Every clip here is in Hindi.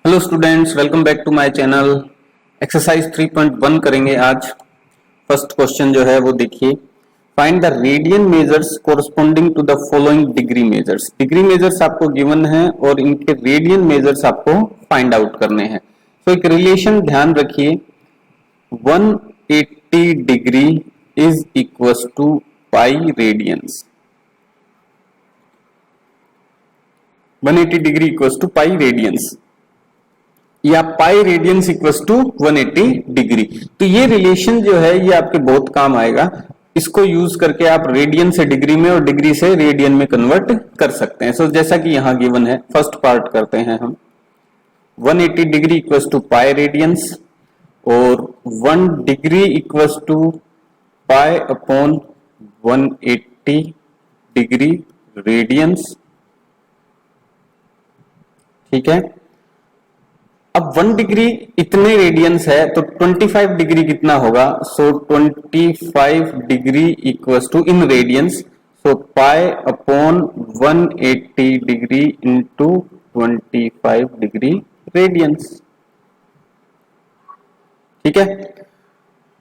Hello students, welcome back to my channel. Exercise 3.1 करेंगे आज। फर्स्ट क्वेश्चन जो है वो देखिए, find the radian measures corresponding to the following degree measures. Degree measures आपको गिवन है और इनके रेडियन मेजर्स आपको फाइंड आउट करने हैं। तो एक रिलेशन ध्यान रखिए, 180 degree is equal to pi radians. 180 degree equal to pi radians या pi radians equal to 180 degree. तो ये रिलेशन जो है ये आपके बहुत काम आएगा। इसको यूज करके आप रेडियन से डिग्री में और डिग्री से रेडियन में कन्वर्ट कर सकते हैं। सो जैसा कि यहां गिवन है, फर्स्ट पार्ट करते हैं हम। 180 degree equal to pi radians और 1 degree equal to pi upon 180 degree radians. ठीक है, अब 1 डिग्री इतने रेडियंस है तो 25 डिग्री कितना होगा। So 25 degree equals to in radians, so pi upon 180 degree into 25 degree radians. ठीक है,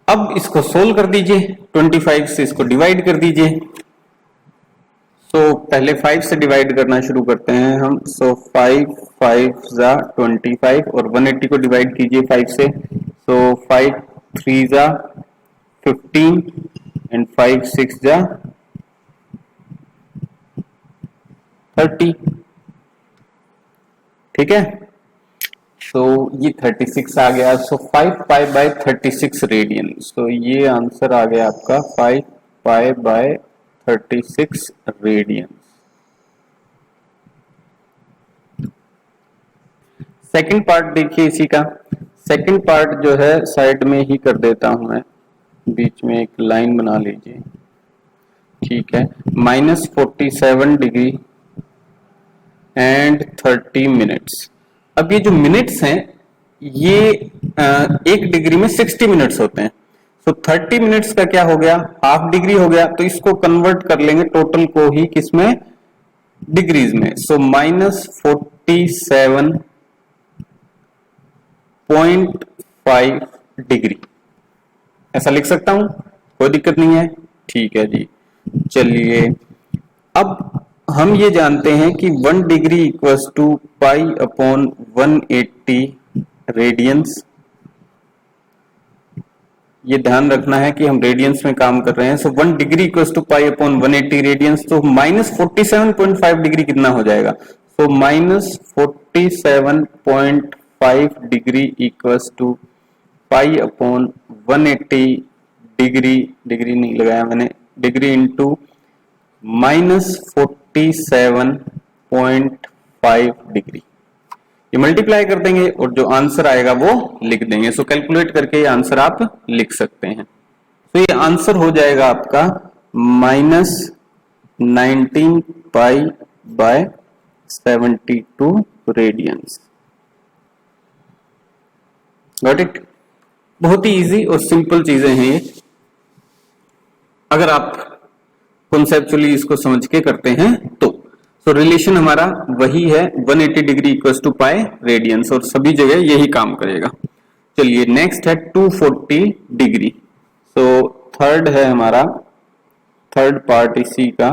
अब इसको सोल्व कर दीजिए, 25 से इसको डिवाइड कर दीजिए। तो पहले 5 से डिवाइड करना शुरू करते हैं हम। सो 5 5 जा 25 और 180 को डिवाइड कीजिए 5 से। सो 5 3 जा 15 एंड 5 6 जा 30। ठीक है, तो ये 36 आ गया। सो 5 पाई बाय 36 रेडियन। सो ये आंसर आ गया आपका 5 pi bye 36 radian. Second part देखिए इसी का। सेकंड पार्ट जो है साइड में ही कर देता हूं मैं, बीच में एक लाइन बना लीजिए। ठीक है, -47 डिग्री एंड 30 मिनट्स। अब ये जो मिनट्स हैं ये 1 डिग्री में 60 मिनट्स होते हैं। तो 30 मिनट्स का क्या हो गया, हाफ डिग्री हो गया। तो इसको कन्वर्ट कर लेंगे टोटल को ही किसमें, डिग्रीज में। सो -47.5 डिग्री ऐसा लिख सकता हूं, कोई दिक्कत नहीं है। ठीक है जी, चलिए अब हम ये जानते हैं कि 1 degree equals to pi upon 180 radians. ये ध्यान रखना है कि हम रेडियंस में काम कर रहे हैं। So 1 degree equals to pi upon 180 radians. तो -47.5 डिग्री कितना हो जाएगा। So -47.5 degree equals to pi upon 180 degree, degree नहीं लगाया मैंने, डिग्री इंटू -47.5 डिग्री। ये मल्टीप्लाई कर देंगे और जो आंसर आएगा वो लिख देंगे। सो कैलकुलेट करके ये आंसर आप लिख सकते हैं। तो ये आंसर हो जाएगा आपका -19 pi by 72 radians. Got it. बहुत ही इजी और सिंपल चीजें हैं ये, अगर आप कॉन्सेप्चुअली इसको समझ के करते हैं तो। तो रिलेशन हमारा वही है, 180 degree equals to pi radians, और सभी जगह यही काम करेगा। चलिए नेक्स्ट है 240 डिग्री। सो थर्ड है हमारा, थर्ड पार्ट इसी का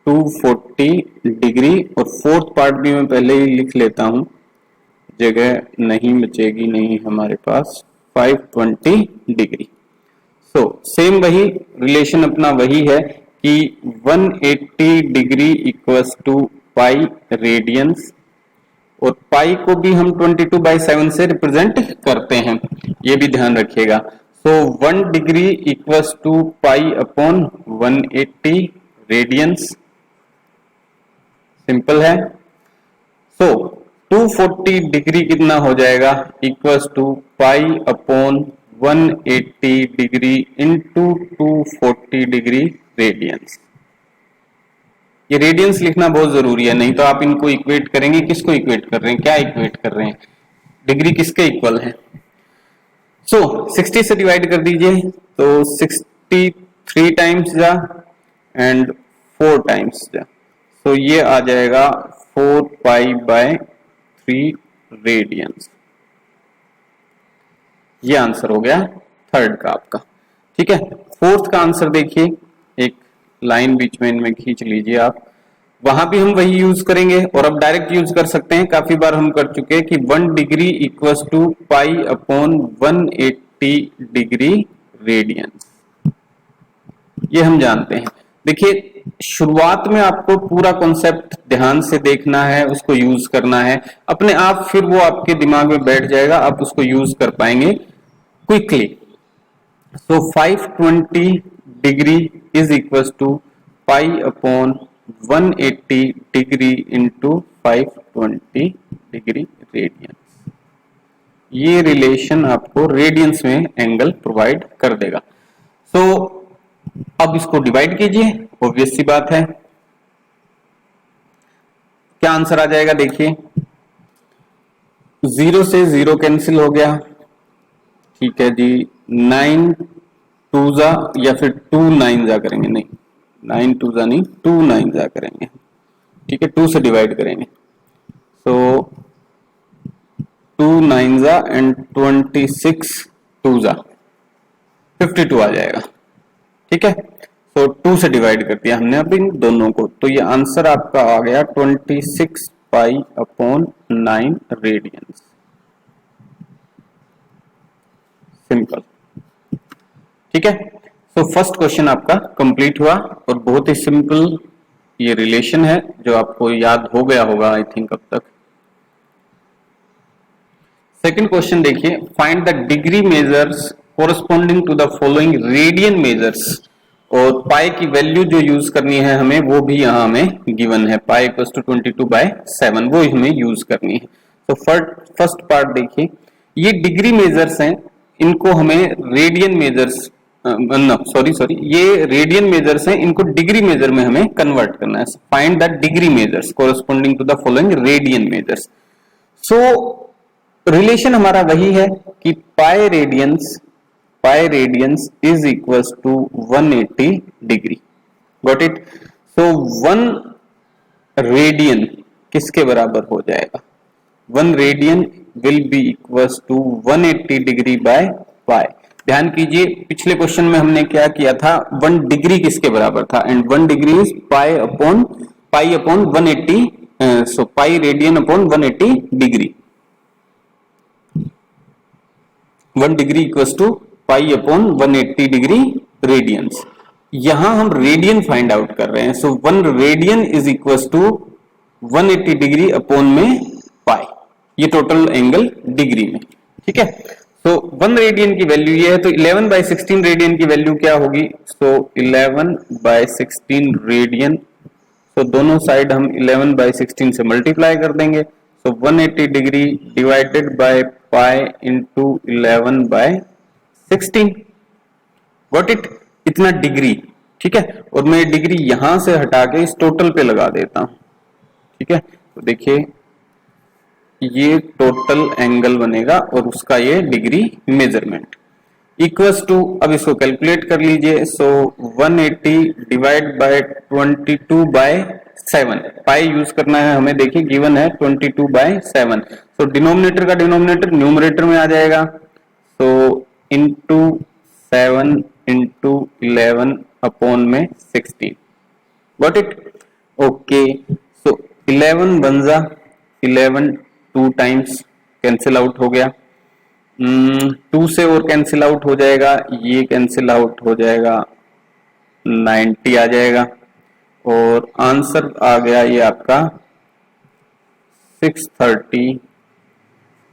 240 डिग्री, और फोर्थ पार्ट भी मैं पहले ही लिख लेता हूं, जगह नहीं बचेगी नहीं हमारे पास। 520 डिग्री। सो सेम वही रिलेशन अपना वही है कि 180 degree equals to pi radians, और पाई को भी हम 22/7 से रिप्रेजेंट करते हैं, ये भी ध्यान रखिएगा। So 1 degree equals to pi upon 180 radians. Simple है। सो 240 डिग्री कितना हो जाएगा, equals to pi upon 180 degree into 240 degree radians. ये रेडियंस लिखना बहुत जरूरी है, नहीं तो आप इनको इक्वेट करेंगे। किसको इक्वेट कर रहे हैं, क्या इक्वेट कर रहे हैं, डिग्री किसके इक्वल है। सो 60 से डिवाइड कर दीजिए, तो 63 टाइम्स जा एंड 4 टाइम्स जा। सो ये आ जाएगा 4 पाई बाय 3 रेडियंस। ये आंसर हो गया थर्ड का आपका। ठीक है, फोर्थ का आंसर देखिए, एक लाइन बीच में इनमें खींच लीजिए आप, वहां भी हम वही यूज करेंगे और अब डायरेक्ट यूज कर सकते हैं, काफी बार हम कर चुके हैं कि 1 degree equals to pi upon 180 degree radians, ये हम जानते हैं। देखिए शुरुआत में आपको पूरा कॉन्सेप्ट ध्यान से देखना है, उसको यूज करना है अपने आप, फिर वो आपके दिमाग में बैठ जाएगा, आप उसको यूज कर पाएंगे quickly. So 520 degree is equal to pi upon 180 degree into 520 degree radians. ये रिलेशन आपको रेडियंस में एंगल प्रोवाइड कर देगा। सो अब इसको डिवाइड कीजिए, ऑब्वियस सी बात है, क्या आंसर आ जाएगा देखिए, 0 से 0 कैंसिल हो गया, ठीक है जी, 9 2 जा या फिर 2 9 जा करेंगे, नहीं 9 2 जा नहीं 2 9 जा करेंगे, ठीक है 2 से डिवाइड करेंगे, सो 2 9 जा एंड 26 2 जा 52 आ जाएगा। ठीक है, तो 2 से डिवाइड कर दिया हमने अब इन दोनों को, तो ये आंसर आपका आ गया 26 पाई अपॉन 9 रेडियंस। सिंपल। ठीक है, सो फर्स्ट क्वेश्चन आपका कंप्लीट हुआ और बहुत ही सिंपल ये रिलेशन है जो आपको याद हो गया होगा आई थिंक अब तक। सेकंड क्वेश्चन देखिए, find the degree measures corresponding to the following radian measures, और पाई की वैल्यू जो यूज करनी है हमें वो भी यहां हमें गिवन है, पाई इक्वल्स टू 22/7 वो हमें यूज करनी है। तो फर्स्ट पार्ट देखिए, ये डिग्री मेजर्स हैं, इनको हमें रेडियन मेजर्स सॉरी ये रेडियन मेजर्स हैं, इनको डिग्री मेजर में हमें कन्वर्ट करना है। Find the degree measures corresponding to the following radian measures. So relation हमारा वही है कि pi radians is equals to 180 degree. Got it. So 1 radian किसके बराबर हो जाएगा, 1 radian will be equals to 180 degree by pi. ध्यान कीजिए पिछले क्वेश्चन में हमने क्या किया था, 1 डिग्री किसके बराबर था, and 1 degree is pi upon 180, so pi radian upon 180 degree. 1 degree equals to pi upon 180 degree radians. यहां हम रेडियन फाइंड आउट कर रहे हैं, so 1 radian is equals to 180 degree upon में पाई, ये टोटल एंगल डिग्री में। ठीक है, सो 1 रेडियन की वैल्यू ये है, तो 11/16 रेडियन की वैल्यू क्या होगी, सो 11/16 रेडियन, तो दोनों साइड हम 11/16 से मल्टीप्लाई कर देंगे, सो 180 degree divided by pi into 11/16। Got it, इतना डिग्री। ठीक है, और मैं डिग्री यहां से हटा के इस टोटल पे लगा देता हूं। ठीक है, तो देखिए ये टोटल एंगल बनेगा और उसका ये डिग्री मेजरमेंट इक्वल्स टू, अब इसको कैलकुलेट कर लीजिए, सो 180 डिवाइड बाय 22/7, पाई यूज करना है हमें, देखिए गिवन है 22/7, तो डिनोमिनेटर का डिनोमिनेटर न्यूमरेटर में आ जाएगा, सो इंटू 7 इंटू 11 अपॉन में 16। Got it, okay. सो 11 बन जा 11 2 टाइम्स कैंसिल आउट हो गया, 2 से और कैंसिल आउट हो जाएगा, ये कैंसिल आउट हो जाएगा, 90 आ जाएगा, और आंसर आ गया ये आपका 630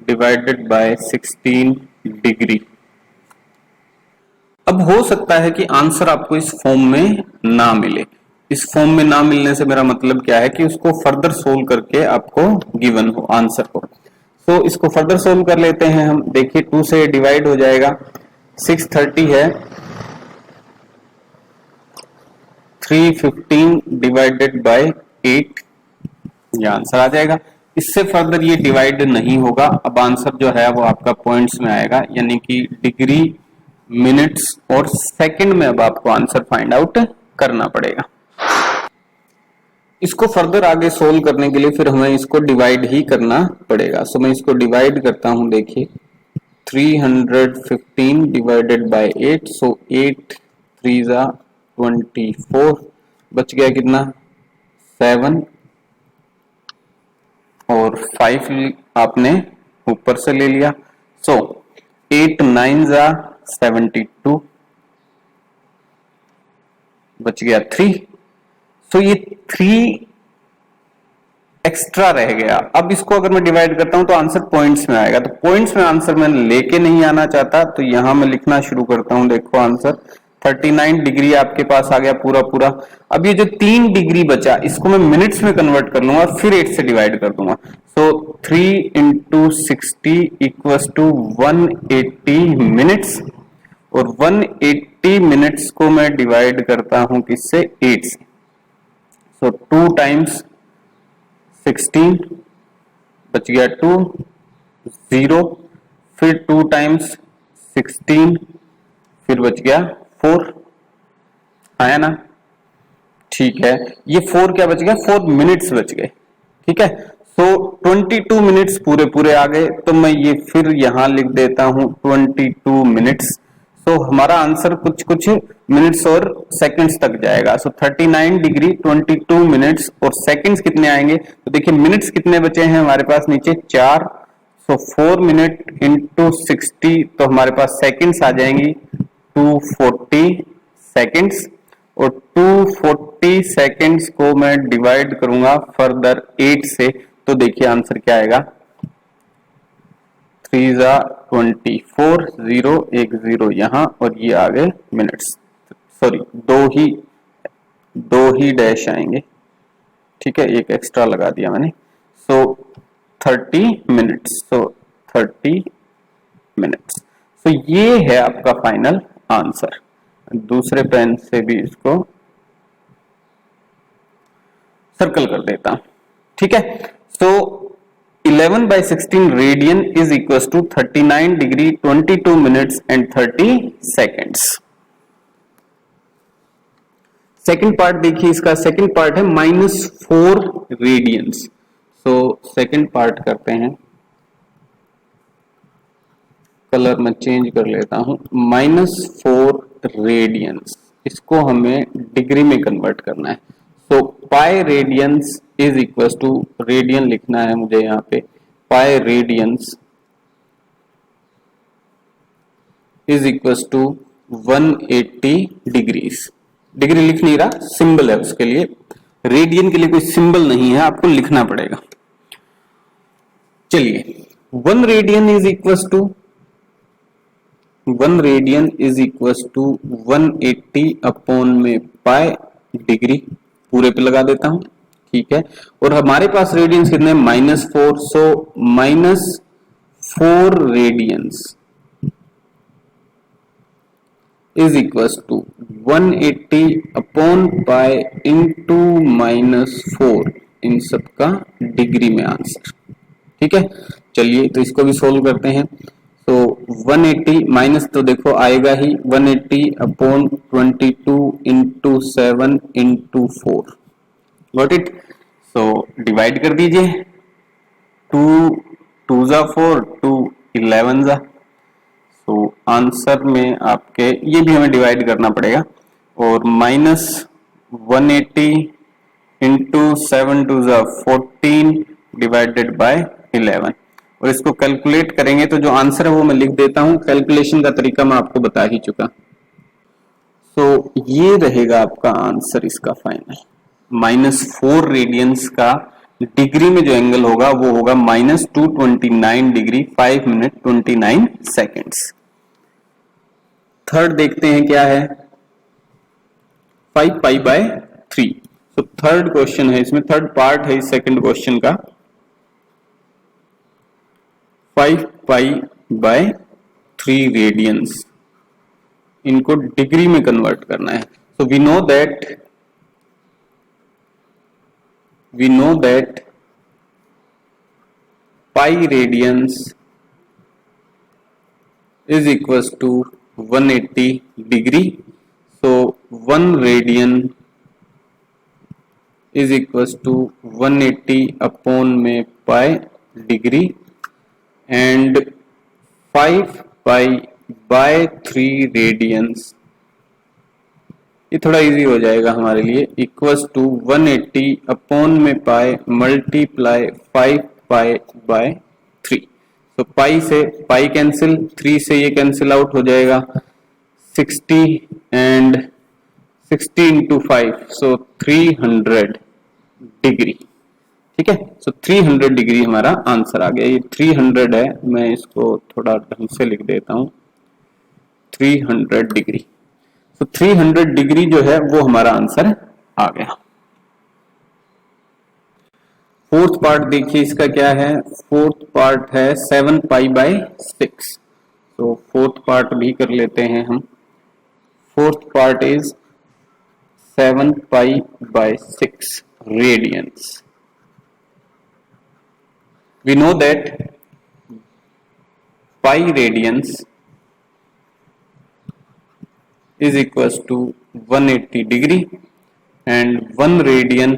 डिवाइडेड बाय 16 डिग्री। अब हो सकता है कि आंसर आपको इस फॉर्म में ना मिले, इस फॉर्म में ना मिलने से मेरा मतलब क्या है कि उसको फर्दर सोल्व करके आपको गिवन हो आंसर को। तो इसको फर्दर सोल्व कर लेते हैं हम, देखिए 2 से डिवाइड हो जाएगा, 630 है, 315 डिवाइडेड बाय 8, ये आंसर आ जाएगा। इससे फर्दर ये डिवाइड नहीं होगा, अब आंसर जो है वो आपका पॉइंट्स में आएगा, यानी कि डिग्री, मिनट्स और सेकंड में अब आपको आंसर फाइंड आउट करना पड़ेगा। इसको फर्दर आगे सोल्व करने के लिए फिर हमें इसको डिवाइड ही करना पड़ेगा। सो मैं इसको डिवाइड करता हूं, देखिए 315 डिवाइडेड बाय 8, सो 8 3 जा 24, बच गया कितना 7 और 5 आपने ऊपर से ले लिया। सो 8 9 जा 72, बच गया 3। सो ये 3 एक्स्ट्रा रह गया। अब इसको अगर मैं डिवाइड करता हूं तो आंसर पॉइंट्स में आएगा, तो पॉइंट्स में आंसर मैं लेके नहीं आना चाहता, तो यहां मैं लिखना शुरू करता हूं। देखो आंसर 39 डिग्री आपके पास आ गया पूरा पूरा। अब ये जो 3 डिग्री बचा इसको मैं मिनट्स में कन्वर्ट कर लूंगा, फिर 8 से डिवाइड कर दूंगा। सो 3 इंटू 60 इक्वल्स टू 180 मिनट्स, और 180 मिनट्स को मैं डिवाइड करता हूं किससे 8 से। सो 2 टाइम्स 16, बच गया 2 0, फिर 2 टाइम्स 16, फिर बच गया 4, आया ना? ठीक है, ये 4 क्या बच गया 4 मिनट्स बच गए। ठीक है, सो 22 मिनट्स पूरे पूरे आ गए, तो मैं ये फिर यहां लिख देता हूं 22 मिनट्स। सो हमारा आंसर कुछ कुछ मिनट्स और सेकंड्स तक जाएगा। सो 39 डिग्री 22 मिनट्स और सेकंड्स कितने आएंगे, तो देखिए मिनट्स कितने बचे हैं हमारे पास नीचे 4। सो 4 मिनट इंटू 60, तो हमारे पास सेकंड्स आ जाएंगी 240 सेकंड्स, और 240 सेकंड्स को मैं डिवाइड करूंगा फर्दर 8 से, तो देखिए आंसर क्या आएगा 3 जा 24, 0 1 0 यहां, और ये आ गए मिनट्स। सॉरी, दो ही डैश आएंगे। ठीक है, एक एक्स्ट्रा लगा दिया मैंने। सो 30 मिनट्स, सो 30 मिनट्स। सो ये है आपका फाइनल आंसर। दूसरे पेन से भी इसको सर्कल कर देता हूं। ठीक है, so 11/16 radian is equal to 39 degree 22 minutes and 30 seconds. Second part देखिए, इसका सेकेंड पार्ट है -4 रेडियंस। सो सेकेंड पार्ट करते हैं, कलर मैं चेंज कर लेता हूं। -4 रेडियंस, इसको हमें डिग्री में कन्वर्ट करना है। So pi radians is equal to, radian लिखना है मुझे यहाँ पे, pi radians is equal to 180 degrees. Degree लिख नहीं रहा, सिंबल है उसके लिए। रेडियन के लिए कोई सिंबल नहीं है, आपको लिखना पड़ेगा। चलिए, 1 radian is equal to 1 radian is equal to 180 upon में पाई डिग्री, पूरे पे लगा देता हूं। ठीक है, और हमारे पास रेडियंस कितने -4, so -4 radians is equal to 180 upon pi into -4, इन सबका डिग्री में आंसर। ठीक है, चलिए तो इसको भी सोल्व करते हैं। तो 180 माइनस तो देखो आएगा ही, 180 upon 22 into 7 into 4, got it. So divide कर दीजिए, 2 2 जा 4, 2 11 जा। तो आंसर में आपके ये भी हमें डिवाइड करना पड़ेगा, और -180 इंटू 7 2 जा 14 डिवाइडेड बाय 11, और इसको कैलकुलेट करेंगे तो जो आंसर है वो मैं लिख देता हूं। कैलकुलेशन का तरीका मैं आपको बता ही चुका। तो ये रहेगा आपका आंसर इसका फाइनल। -4 रेडियंस का डिग्री में जो एंगल होगा वो होगा -229 डिग्री 5 मिनट 29 सेकेंड्स। थर्ड देखते हैं क्या है, 5 पाई बाय 3। तो थर्ड क्वेश्चन है, इसमें थर्ड पार्ट है इस सेकंड क्वेश्चन का। 5 पाई बाय 3 रेडियंस, इनको डिग्री में कन्वर्ट करना है। So we know that pi radians is equals to 180 degree. So 1 radian is equal to 180 upon में pi degree and 5 pi by 3 radians, ये थोड़ा इजी हो जाएगा हमारे लिए, इक्वल्स टू 180 अपॉन में पाई मल्टीप्लाई 5 पाई बाय 3। तो पाई से पाई कैंसिल, 3 से ये कैंसिल आउट हो जाएगा, 60 एंड 60 इंटू 5 सो 300 डिग्री। ठीक है, सो 300 डिग्री हमारा आंसर आ गया। ये 300 है, मैं इसको थोड़ा ढंग से लिख देता हूं, 300 डिग्री। तो 300 डिग्री जो है वो हमारा आंसर आ गया। फोर्थ पार्ट देखिए इसका क्या है, फोर्थ पार्ट है 7 पाई बाय 6। तो फोर्थ पार्ट भी कर लेते हैं हम। Fourth part is 7 pi by 6 radians. We know that pi radians is equals to 180 degree and 1 radian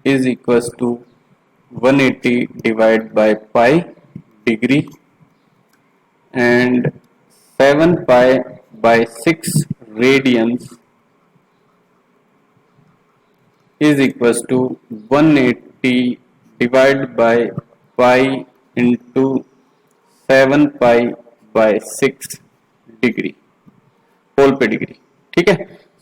is equals to 180 divided by pi degree and 7 pi by 6 radians is equals to 180 divided by pi into 7 pi by 6 degree whole पे डिग्री। ठीक है,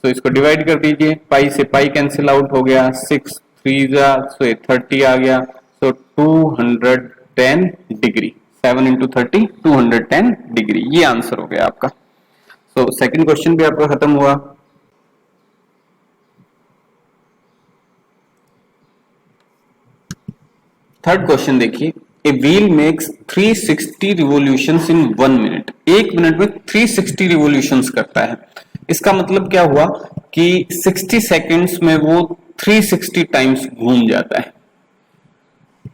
तो इसको डिवाइड कर दीजिए, पाई से पाई कैंसिल आउट हो गया, 6 3 जा सो 30 आ गया, सो 210 डिग्री, 7 इंटू 30 210 डिग्री, ये आंसर हो गया आपका। सो सेकंड क्वेश्चन भी आपका खत्म हुआ। थर्ड क्वेश्चन देखिए, a wheel makes 360 revolutions in 1 minute. 1 minute में 360 रिवोल्यूशंस करता है। इसका मतलब क्या हुआ कि 60 सेकंड्स में वो 360 टाइम्स घूम जाता है,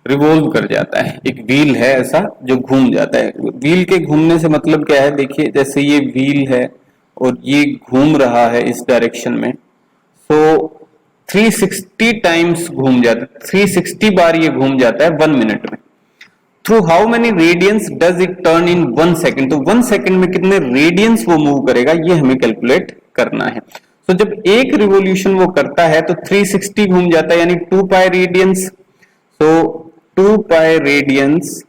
रिवॉल्व कर जाता है। एक व्हील है ऐसा जो घूम जाता है। व्हील के घूमने से मतलब क्या है, देखिए जैसे ये व्हील है और ये घूम रहा है इस डायरेक्शन में, तो 360 टाइम्स घूम जाता है, 360 बार ये घूम जाता है 1 मिनट में। Through how many radians does it turn in 1 second. तो 1 सेकेंड में कितने रेडियंस वो मूव करेगा, ये हमें कैलकुलेट करना है। तो जब एक रिवोल्यूशन वो करता है तो 360 घूम जाता है, यानी 2 पाई रेडियंस। तो 2 पाई रेडियंस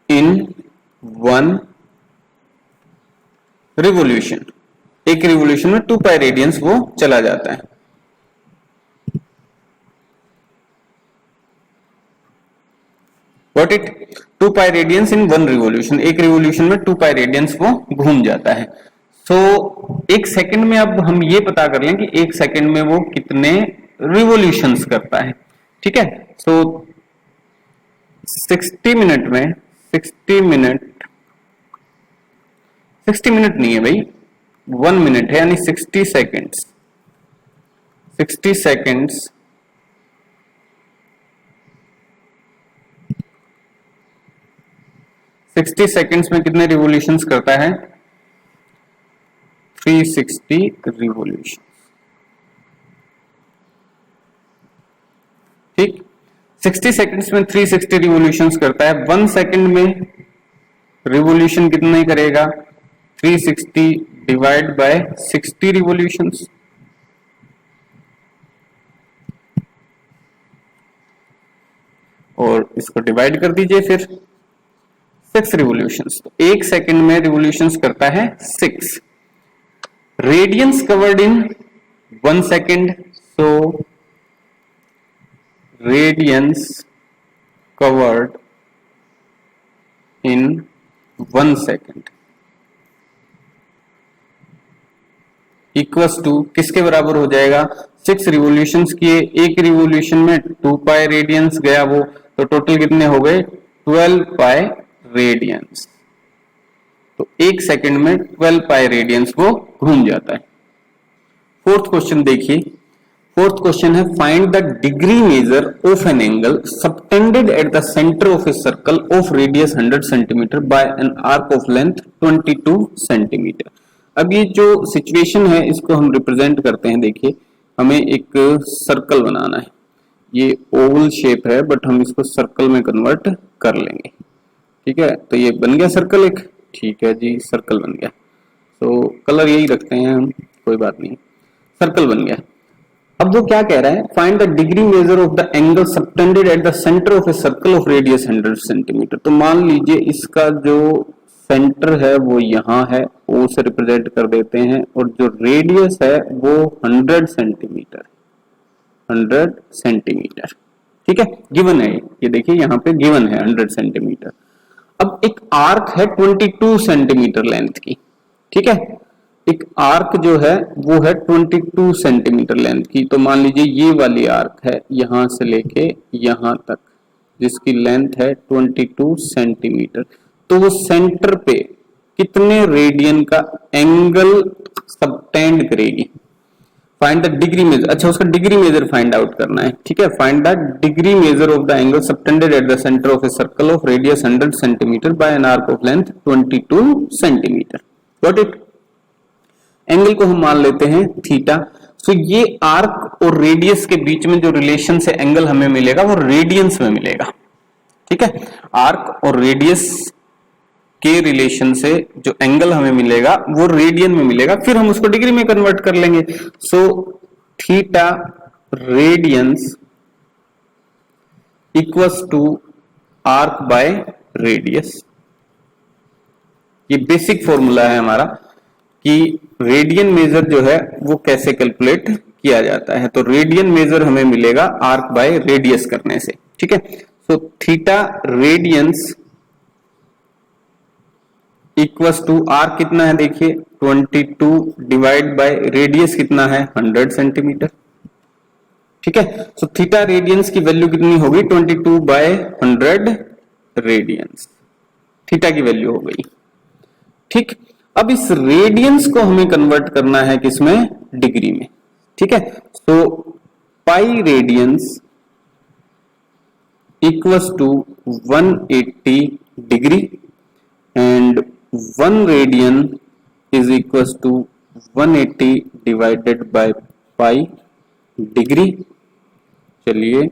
इन 1 रिवोल्यूशन, एक रिवोल्यूशन में 2 पाई रेडियंस वो चला जाता है। Got it? 2 pi radiance in 1 revolution, एक रिवोल्यूशन में 2 पाई रेडियंस वो घूम जाता है। सो एक सेकंड में अब हम ये पता कर लें कि एक सेकंड में वो कितने रिवोल्यूशंस करता है। ठीक है, सो 60 मिनट में 60 मिनट नहीं है भाई, 1 मिनट है, यानी 60 सेकेंड्स। 60 सेकेंड्स 60 सेकेंड्स में कितने रिवोल्यूशंस करता है, 360 रिवोल्यूशन। ठीक, 60 सेकेंड्स में 360 रिवोल्यूशंस करता है। 1 सेकेंड में रिवोल्यूशन कितना ही करेगा, 360 डिवाइड बाय 60 रिवोल्यूशंस। और इसको डिवाइड कर दीजिए फिर 6 रिवोल्यूशंस। तो एक सेकंड में रिवोल्यूशंस करता है 6। Radians covered in 1 second, so radians covered in 1 second equals to किसके बराबर हो जाएगा, 6 रिवोल्यूशंस किए, एक रिवोल्यूशन में 2 पाई रेडियंस गया वो, तो टोटल कितने हो गए 12 पाई रेडियंस। तो एक सेकंड में 12 पाई रेडियंस वो घूम जाता है। फोर्थ क्वेश्चन देखिए, फोर्थ क्वेश्चन है find the degree measure of an angle subtended at the centre of A circle of radius 100 centimetre bye an arc of length 22 centimetre. अब ये जो सिचुएशन है इसको हम रिप्रेजेंट करते हैं। देखिए हमें एक सर्कल बनाना है, ये ओवल शेप है बट हम इसको सर्कल में कन्वर्ट कर लेंगे। ठीक है, तो ये बन गया सर्कल एक। ठीक है जी, सर्कल बन गया। तो कलर यही रखते हैं हम, कोई बात नहीं, सर्कल बन गया। अब वो क्या कह रहा है, find the degree measure of the angle subtended at the centre of A circle of radius 100 centimetre. तो मान लीजिए इसका जो सेंटर है वो यहाँ है, ओ से रिप्रेजेंट कर देते हैं, और जो रेडियस है वो 100 सेंटीमीटर, 100 सेंटीमीटर। ठीक है, गिवन है ये देखिए यहाँ पे गिवन है 100 सेंटीमीटर। अब एक आर्क है 22 सेंटीमीटर लेंथ की। ठीक है, एक आर्क जो है वो है 22 सेंटीमीटर लेंथ की। तो मान लीजिए ये वाली आर्क है यहां से लेके यहां तक, जिसकी लेंथ है 22 सेंटीमीटर। तो वो सेंटर पे कितने रेडियन का एंगल सबटेंड करेगी? Find the degree measure. अच्छा, उसका डिग्री मेजर फाइंड आउट करना है। ठीक है, find the degree measure of the angle subtended at the centre of A circle of radius 100 centimetre bye an arc of length 22 centimetre. Got it? Angle को हम मान लेते हैं थीटा। सो ये आर्क और रेडियस के बीच में जो रिलेशन से एंगल हमें मिलेगा वो रेडियंस में मिलेगा। ठीक है, आर्क और रेडियस के रिलेशन से जो एंगल हमें मिलेगा वो रेडियन में मिलेगा, फिर हम उसको डिग्री में कन्वर्ट कर लेंगे। So theta radians equals to arc by radius. ये बेसिक फॉर्मूला है हमारा कि रेडियन मेजर जो है वो कैसे कैलकुलेट किया जाता है। तो रेडियन मेजर हमें मिलेगा आर्क बाय रेडियस करने से। ठीक है, so theta radians equals to arc कितना है देखिए 22 डिवाइड बाय रेडियस कितना है 100 सेंटीमीटर। ठीक है, सो थीटा रेडियंस की वैल्यू कितनी होगी 22 बाय 100 रेडियंस, थीटा की वैल्यू हो गई। ठीक, अब इस रेडियंस को हमें कन्वर्ट करना है किसमें? डिग्री में। ठीक है, so pi radians equals to 180 degree and 1 radian is equals to 180 divided by pi degree. चलिए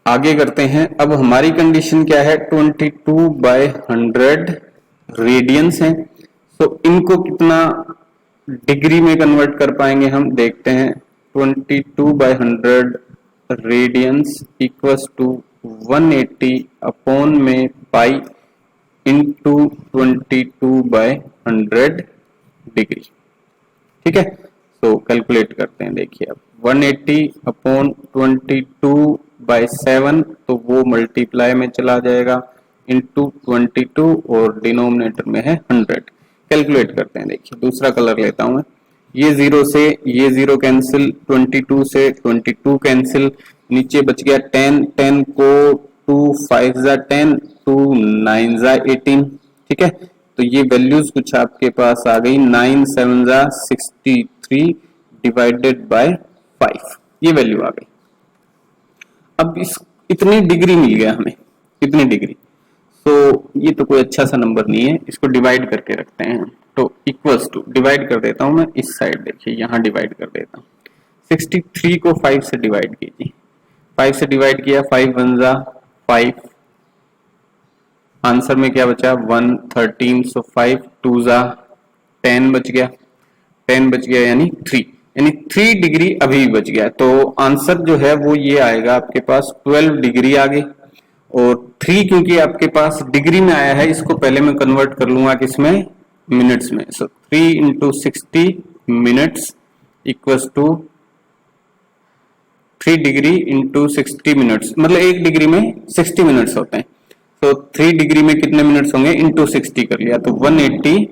आगे करते हैं। अब हमारी कंडीशन क्या है, 22 बाय 100 रेडियंस है। तो इनको कितना डिग्री में कन्वर्ट कर पाएंगे हम, देखते हैं। 22 by 100 radians equals to 180 upon में पाई इंटू 22 बाय 100 डिग्री। ठीक है, तो कैलकुलेट करते हैं। देखिए अब 180 अपॉन 22 बाय 7, तो वो मल्टीप्लाई में चला जाएगा इंटू 22 और डिनोमिनेटर में है 100। कैलकुलेट करते हैं। देखिए दूसरा कलर लेता हूं मैं। ये 0 से ये 0 कैंसिल, 22 से 22 कैंसिल, नीचे बच गया 10, 10 को 2 5 जा 10, 2 9 जा 18। ठीक है, तो ये वैल्यूज कुछ आपके पास आ गई, 9 7 जा 63 डिवाइडेड बाय 5, ये वैल्यू आ गई। अब इस इतनी डिग्री मिल गया हमें, इतनी डिग्री। तो ये तो कोई अच्छा सा नंबर नहीं है, इसको डिवाइड करके रखते हैं। तो इक्वल्स टू, डिवाइड कर देता हूं मैं इस साइड, देखिए यहां डिवाइड कर देता हूं। 63 को 5 से डिवाइड कीजिए, 5 से डिवाइड किया, 5 1 जा 5, आंसर में क्या बचा 1 13, सो 5 2 जा 10 बच गया, 10 बच गया यानी 3, यानी 3 डिग्री अभी बच गया। तो आंसर जो है वो ये आएगा आपके पास 12 डिग्री आ गई। और 3 क्योंकि आपके पास डिग्री में आया है, इसको पहले मैं कन्वर्ट कर लूंगा किसमें, मिनट्स में। So 3 into 60 minutes equals to 3 degree into 60 minutes, मतलब 1 डिग्री में 60 मिनट्स होते हैं। तो 3 डिग्री में कितने मिनट्स होंगे, इंटू 60 कर लिया, तो 180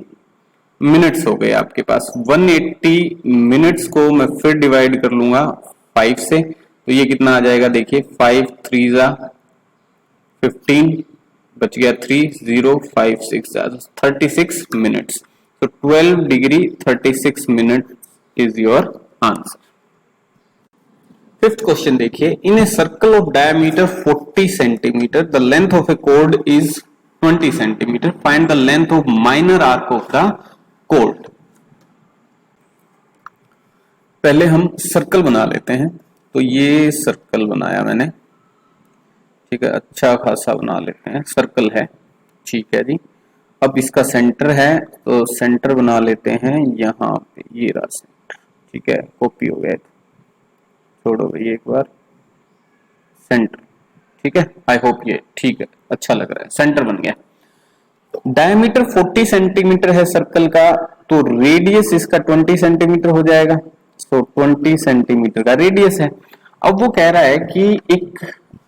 मिनट्स हो गए आपके पास। 180 मिनट्स को मैं फिर डिवाइड कर लूंगा 5 से, तो ये कितना आ जाएगा देखिए, 5 3 जा 15 बच गया 3 0 5 6 जा 36 मिनट्स। तो 12 degree 36 minute is your answer. Fifth question देखिए, in a circle of diameter 40 centimetre the length of a chord is 20 centimetre, find the length of minor arc of the chord. पहले हम सर्कल बना लेते हैं। तो ये सर्कल बनाया मैंने, ठीक है, अच्छा खासा बना लेते हैं, सर्कल है, ठीक है जी। अब इसका सेंटर है, तो सेंटर बना लेते हैं यहाँ पे, ये रहा सेंटर, ठीक है, कॉपी हो गया, छोड़ो भाई एक बार, सेंटर, ठीक है। आई होप ये ठीक है, अच्छा लग रहा है, सेंटर बन गया। डायमीटर 40 सेंटीमीटर है सर्कल का, तो रेडियस इसका 20 सेंटीमीटर हो जाएगा। तो 20 सेंटीमीटर का रेडियस है। अब वो कह रहा है कि एक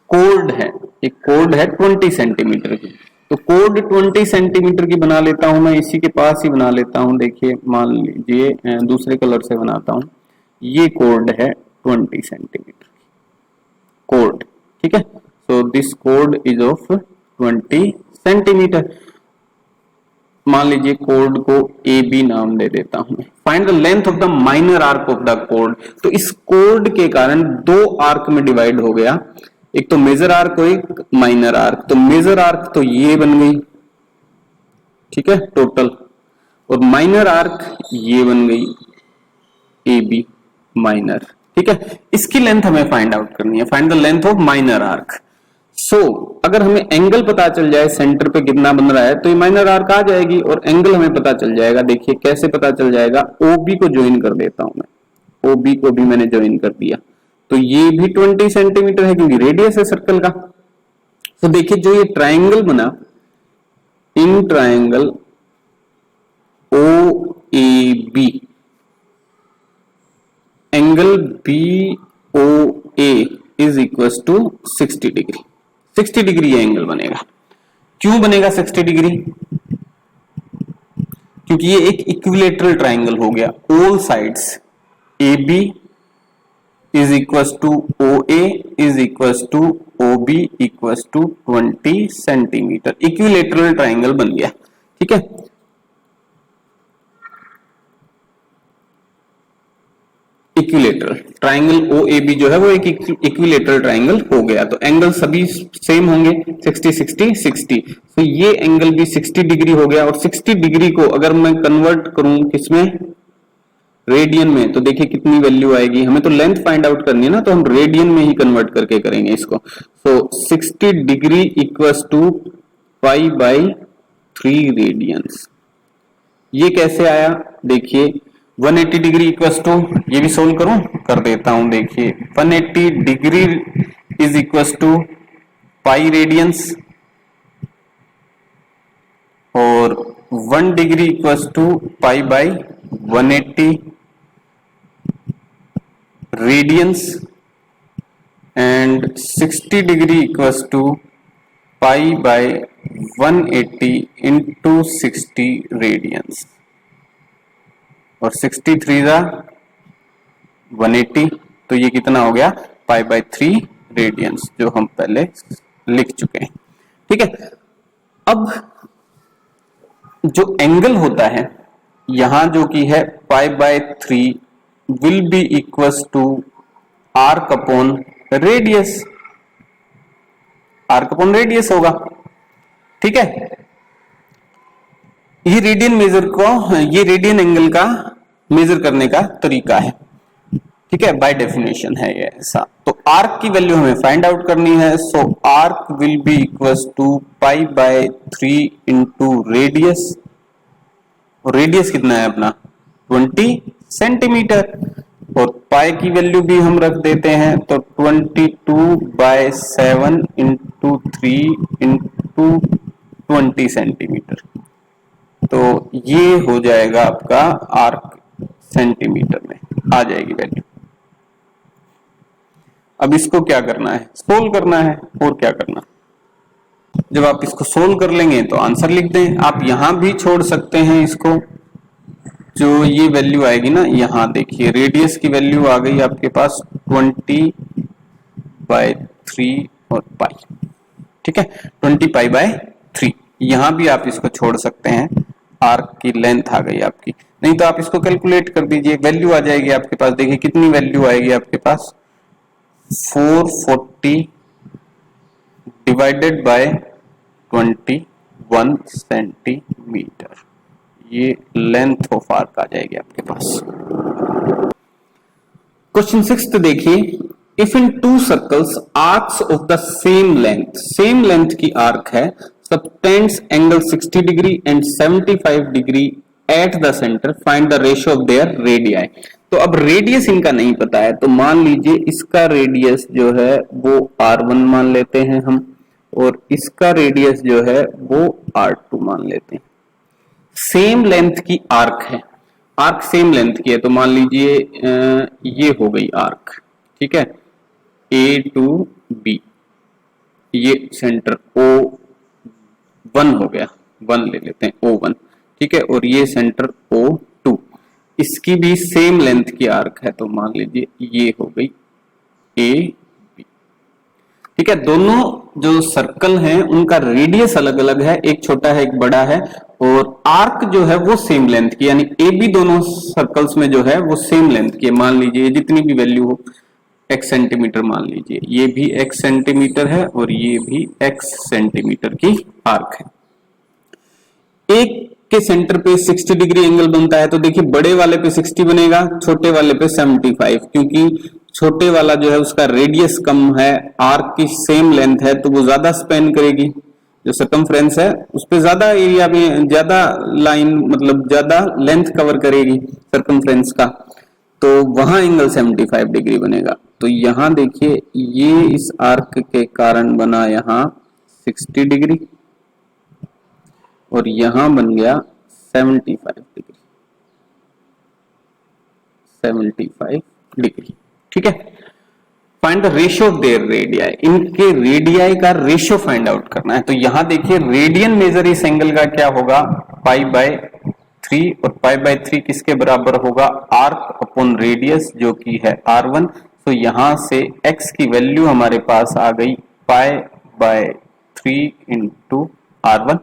कोड है, एक कोड है 20 सेंटीमीटर की, तो कोड 20 सेंटीमीटर की बना लेता हूं मैं, इसी के पास ही बना लेता हूं। देखिए मान लीजिए दूसरे कलर से बनाता हूं, ये कोड है 20 सेंटीमीटर कोड, ठीक है। So this code is of 20 centimetre. मान लीजिए कोड को ए बी नाम दे देता हूं। Find the length of the minor arc of the code. तो इस कोड के कारण दो आर्क में डिवाइड हो गया, एक तो मेजर आर्क और एक माइनर आर्क। तो मेजर आर्क तो ये बन गई, ठीक है, टोटल, और माइनर आर्क ये बन गई ए बी माइनर, ठीक है। इसकी लेंथ हमें फाइंड आउट करनी है, find the length of minor arc. So अगर हमें एंगल पता चल जाए सेंटर पे कितना बन रहा है, तो ये माइनर आर्क आ जाएगी और एंगल हमें पता चल जाएगा। देखिए कैसे पता चल जाएगा, ओबी को ज्वाइन कर देता हूं मैं, ओबी को भी मैंने ज्वाइन कर दिया, तो ये भी 20 सेंटीमीटर है क्योंकि रेडियस है सर्कल का। तो देखिए जो ये ट्राइंगल बना, in triangle O A B, angle B O A is equal to 60 degree. 60 degree ये एंगल बनेगा। क्यों बनेगा 60 डिग्री? क्योंकि ये एक इक्विलेटरल ट्राइंगल हो गया, all sides A B is equal to O A is equal to O B equal to 20 centimetre. Equilateral triangle बन गया, ठीक है। Equilateral triangle O A B जो है वो एक इक्विलेटरल ट्राइंगल हो गया। तो एंगल सभी सेम होंगे, 60 60 60। तो ये एंगल भी 60 डिग्री हो गया। और 60 डिग्री को अगर मैं कन्वर्ट करूं किसमें, रेडियन में, तो देखिए कितनी वैल्यू आएगी। हमें तो लेंथ फाइंड आउट करनी है ना, तो हम रेडियन में ही कन्वर्ट करके करेंगे इसको। So 60 degree equals to pi by 3 radians. ये कैसे आया देखिए, 180 डिग्री इक्वल्स टू, ये भी सोल्व करूं, कर देता हूं। देखिए 180 degree is equals to pi radians, और 1 degree equals to pi by 180 radians, and 60 degree equals to pi by 180 into 60 radians, और 63 जा 180, तो ये कितना हो गया, पाई बाई 3 रेडियंस, जो हम पहले लिख चुके हैं, ठीक है। अब जो एंगल होता है यहां जो कि है pi by 3 will be equals to arc upon radius, arc upon radius होगा, ठीक है। ये रेडियन मेजर को, ये रेडियन एंगल का मेजर करने का तरीका है, ठीक है, बाय डेफिनेशन है ये ऐसा। तो आर्क की वैल्यू हमें फाइंड आउट करनी है। So arc will be equals to pi by 3 into radius, और रेडियस कितना है अपना 20 सेंटीमीटर, और पाई की वैल्यू भी हम रख देते हैं, तो 22/7 इंटू 3 इंटू 20 सेंटीमीटर। तो ये हो जाएगा आपका आर्क सेंटीमीटर में आ जाएगी वैल्यू। अब इसको क्या करना है, सोल्व करना है, और क्या करना। जब आप इसको सोल्व कर लेंगे तो आंसर लिख दें। आप यहां भी छोड़ सकते हैं इसको, जो ये वैल्यू आएगी ना, यहां देखिए रेडियस की वैल्यू आ गई आपके पास 20/3 और पाई, ठीक है, 20 पाई बाय 3। यहां भी आप इसको छोड़ सकते हैं, आर्क की लेंथ आ गई आपकी। नहीं तो आप इसको कैलकुलेट कर दीजिए, वैल्यू आ जाएगी आपके पास। देखिए कितनी वैल्यू आएगी आपके पास, 440 डिवाइडेड बाय 21 सेंटीमीटर। ये लेंथ ऑफ आर्क आ जाएगी आपके पास। क्वेश्चन 6 देखिए, if in to circles arcs of the same length की आर्क है, subtends angle 60 degree and 75 degree at the centre, find the ratio of their radii. तो अब रेडियस इनका नहीं पता है, तो मान लीजिए इसका रेडियस जो है वो r1 मान लेते हैं हम, और इसका रेडियस जो है वो r2 मान लेते हैं। सेम लेंथ की आर्क है, आर्क सेम लेंथ की है, तो मान लीजिए ये हो गई आर्क, ठीक है, ए टू बी, ये सेंटर O1 हो गया, 1 ले लेते हैं O1, ठीक है, और ये सेंटर O2, इसकी भी सेम लेंथ की आर्क है, तो मान लीजिए ये हो गई ए बी, ठीक है। दोनों जो सर्कल हैं उनका रेडियस अलग अलग है, एक छोटा है एक बड़ा है, और आर्क जो है वो सेम लेंथ की, यानी ए बी दोनों सर्कल्स में जो है वो सेम लेंथ की है। मान लीजिए जितनी भी वैल्यू हो, x सेंटीमीटर मान लीजिए, ये भी x सेंटीमीटर है और ये भी x सेंटीमीटर की आर्क है। एक के सेंटर पे 60 डिग्री एंगल बनता है, तो देखिए बड़े वाले पे 60 बनेगा, छोटे वाले पे 75, क्योंकि छोटे वाला जो है उसका रेडियस कम है, आर्क की सेम लेंथ है, तो वो ज्यादा स्पेन करेगी, जो सर्कमफ्रेंस है उस पे ज्यादा एरिया में ज्यादा लाइन, मतलब ज्यादा लेंथ कवर करेगी सर्कमफ्रेंस का, तो वहां एंगल 75 डिग्री बनेगा। तो यहां देखिए ये इस आर्क के कारण बना यहां 60 डिग्री और यहां बन गया 75 डिग्री, 75 डिग्री, ठीक है। Find the ratio of their radii, इनके रेडियाई का रेशियो फाइंड आउट करना है। तो यहां देखिए रेडियन मेजर इस एंगल का क्या होगा, π/3, और π/3 किसके बराबर होगा, आर्क अपॉन रेडियस जो कि है r1। तो यहां से x की वैल्यू हमारे पास आ गई π/3 इंटू r1,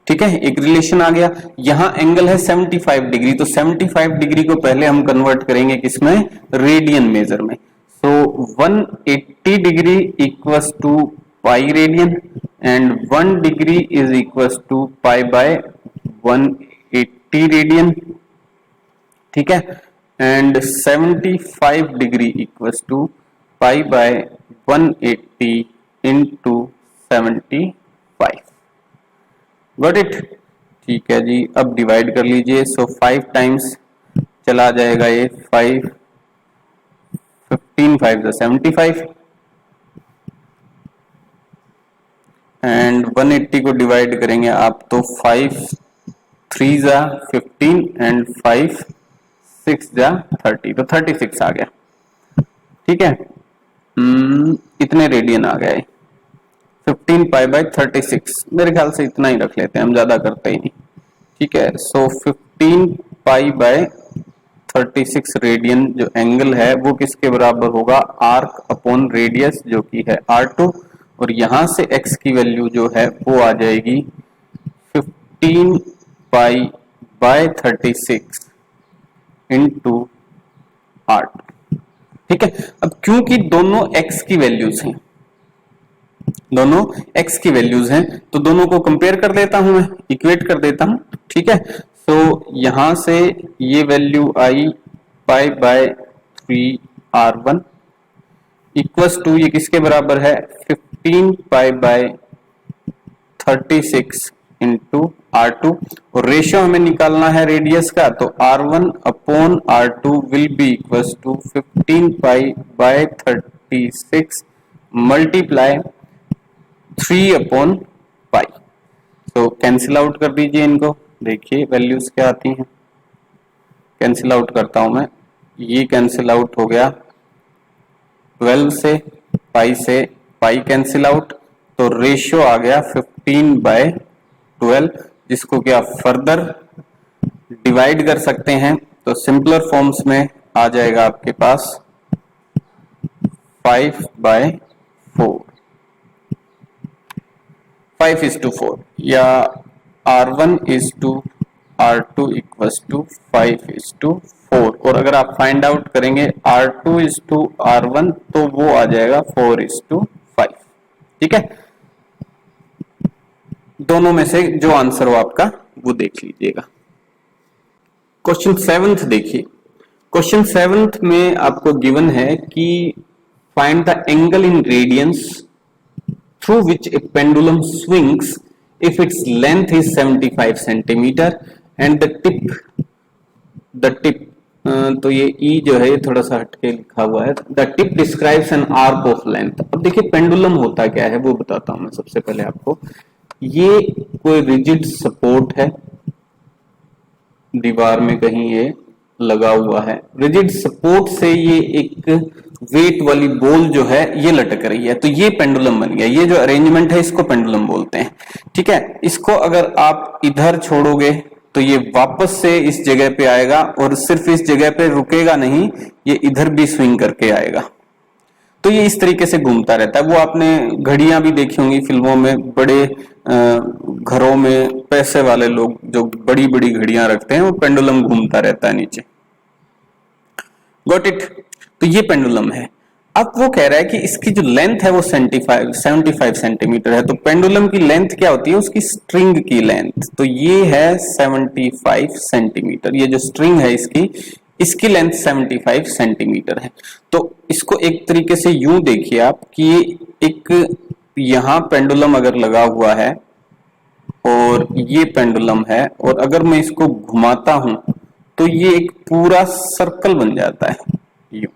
ठीक है, एक रिलेशन आ गया। यहां एंगल है 75 डिग्री, तो 75 डिग्री को पहले हम कन्वर्ट करेंगे किसमें, रेडियन मेजर में। So 180 degree equals to pi radian and 1 degree is equals to π/180 radian, ठीक है, and 75 degree equals to π/180 into 75। Got it, ठीक है जी। अब डिवाइड कर लीजिए, सो 5 टाइम्स चला जाएगा ये 5, 15 5 75, एंड 180 को डिवाइड करेंगे आप तो 5 3 जा 15 एंड 5 6 जा 30, तो 36 आ गया, ठीक है। इतने रेडियन आ गए, 15 π/36, मेरे ख्याल से इतना ही रख लेते हैं, हम ज्यादा करते ही नहीं, ठीक है। सो 15 π/36 रेडियन जो एंगल है वो किसके बराबर होगा, आर्क अपॉन रेडियस जो कि है r2, और यहां से x की वैल्यू जो है वो आ जाएगी 15 π/36 इंटू r2, ठीक है। अब क्योंकि दोनों x की वैल्यूज हैं, दोनों x की वैल्यूज हैं, तो दोनों को कंपेयर कर देता हूं मैं, इक्वेट कर देता हूं, ठीक है। तो यहां से ये value I π/3 r1 equals to, ये किसके बराबर है, 15 π/36 इंटू r2, और रेशियो हमें निकालना है रेडियस का, तो r1 upon r2 will be equals to 15 π/36 multiply 3 upon pi. तो कैंसिल आउट कर दीजिए इनको, देखिए वैल्यूज क्या आती हैं, कैंसिल आउट करता हूं मैं, ये कैंसिल आउट हो गया 12 से पाई कैंसिल आउट, तो रेशियो आ गया 15/12, जिसको क्या फर्दर डिवाइड कर सकते हैं, तो सिंपलर फॉर्म्स में आ जाएगा आपके पास 5/4, 5:4, या R1:R2 इक्वल्स टू 5:4, और अगर आप फाइंड आउट करेंगे R2:R1 तो वो आ जाएगा 4:5, ठीक है। दोनों में से जो आंसर हो आपका वो देख लीजिएगा। क्वेश्चन 7 देखिए, क्वेश्चन 7th में आपको गिवन है कि find the angle in radiance through which A pendulum swings if its length is 75 centimetre and the tip तो ये ई जो है थोड़ा सा हटके लिखा हुआ है। The tip describes an arc of length. अब देखिए पेंडुलम होता क्या है वो बताता हूं मैं सबसे पहले आपको। ये कोई रिजिड सपोर्ट है, दीवार में कहीं ये लगा हुआ है, रिजिड सपोर्ट से ये एक वेट वाली बॉल जो है ये लटक रही है, तो ये पेंडुलम बन गया। ये जो अरेंजमेंट है इसको पेंडुलम बोलते हैं, ठीक है। इसको अगर आप इधर छोड़ोगे तो ये वापस से इस जगह पे आएगा और सिर्फ इस जगह पे रुकेगा नहीं, ये इधर भी स्विंग करके आएगा। तो ये इस तरीके से घूमता रहता है। वो आपने घड़ियां भी देखी होंगी फिल्मों में, बड़े घरों में पैसे वाले लोग जो बड़ी बड़ी घड़ियां रखते हैं वो पेंडुलम घूमता रहता है नीचे। Got it. तो ये पेंडुलम है। अब वो कह रहा है कि इसकी जो लेंथ है वो 75 सेंटीमीटर है। तो पेंडुलम की लेंथ क्या होती है, उसकी स्ट्रिंग की लेंथ। तो ये है 75 सेंटीमीटर, ये जो स्ट्रिंग है इसकी लेंथ 75 सेंटीमीटर है। तो इसको एक तरीके से यूं देखिए आप कि एक यहां पेंडुलम अगर लगा हुआ है और ये पेंडुलम है, और अगर मैं इसको घुमाता हूं तो ये एक पूरा सर्कल बन जाता है यूं,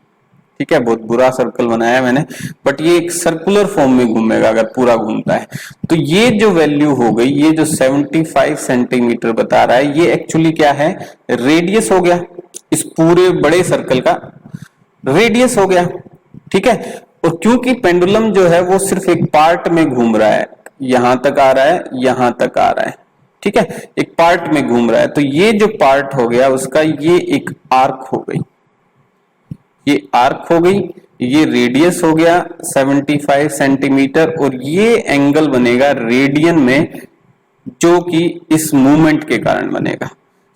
ठीक है। बहुत बुरा सर्कल बनाया है मैंने, बट ये एक सर्कुलर फॉर्म में घूमेगा अगर पूरा घूमता है। तो ये जो वैल्यू हो गई, ये जो 75 सेंटीमीटर बता रहा है, ये एक्चुअली क्या है, रेडियस हो गया। इस पूरे बड़े सर्कल का रेडियस हो गया, ठीक है। और क्योंकि पेंडुलम जो है वो सिर्फ एक पार्ट में घूम रहा है, यहां तक आ रहा है, यहां तक आ रहा है, ठीक है, एक पार्ट में घूम रहा है। तो ये जो पार्ट हो गया उसका ये एक आर्क हो गई, ये आर्क हो गई, ये रेडियस हो गया 75 सेंटीमीटर, और ये एंगल बनेगा रेडियन में, जो कि इस मूवमेंट के कारण बनेगा।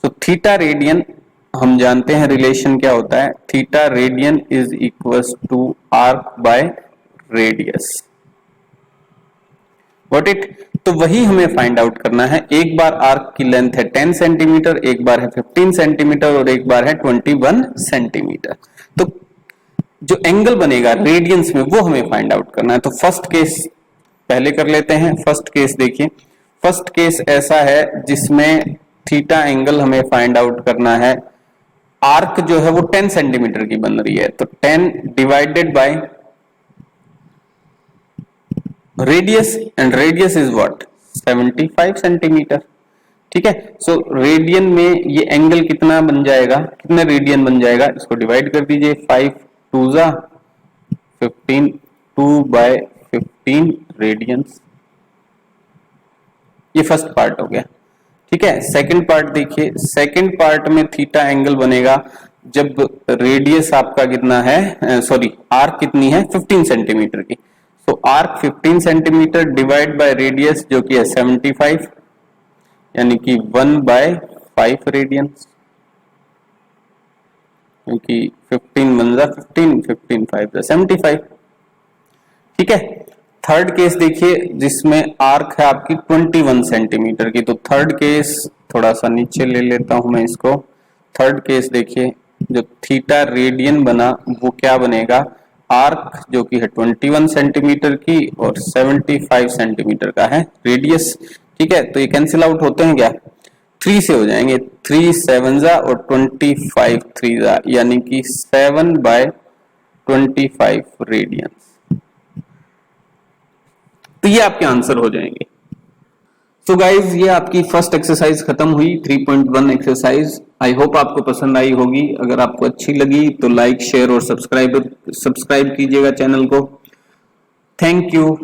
तो थीटा रेडियन हम जानते हैं रिलेशन क्या होता है, theta radian is equals to arc by radius. Got it. तो वही हमें फाइंड आउट करना है। एक बार आर्क की लेंथ है 10 सेंटीमीटर, एक बार है 15 सेंटीमीटर और एक बार है 21 सेंटीमीटर। तो जो एंगल बनेगा रेडियंस में वो हमें फाइंड आउट करना है। तो फर्स्ट केस पहले कर लेते हैं। फर्स्ट केस देखिए, फर्स्ट केस ऐसा है जिसमें थीटा एंगल हमें फाइंड आउट करना है। आर्क जो है वो 10 सेंटीमीटर की बन रही है, तो 10 divided by radius, and radius is what, 75 centimetre, ठीक है। सो रेडियन में ये एंगल कितना बन जाएगा, कितने रेडियन बन जाएगा, इसको डिवाइड कर दीजिए, 5 2 जा 15, 2 बाय 15 रेडियंस। ये फर्स्ट पार्ट हो गया, ठीक है। सेकंड पार्ट देखिए, सेकंड पार्ट में थीटा एंगल बनेगा जब रेडियस आपका कितना है, सॉरी आर्क कितनी है 15 सेंटीमीटर की। तो arc 15 centimetre divide by radius जो कि है 75, यानी कि 1/5 रेडियंस, क्योंकि 15 बन जा 15, 15 5 जा 75, ठीक है। थर्ड केस देखिए जिसमें आर्क है आपकी 21 सेंटीमीटर की। तो थर्ड केस थोड़ा सा नीचे ले लेता हूं मैं इसको। थर्ड केस देखिए, जो थीटा रेडियन बना वो क्या बनेगा, आर्क जो कि है 21 सेंटीमीटर की और 75 सेंटीमीटर का है रेडियस, ठीक है। तो ये कैंसिल आउट होते हैं क्या, 3 से हो जाएंगे, 3 7 जा और 25 3 जा, यानी कि 7/25 रेडियंस। तो ये आपके आंसर हो जाएंगे। तो गाइज ये आपकी फर्स्ट एक्सरसाइज खत्म हुई, 3.1 एक्सरसाइज। आई होप आपको पसंद आई होगी। अगर आपको अच्छी लगी तो लाइक शेयर और सब्सक्राइब कीजिएगा चैनल को। Thank you.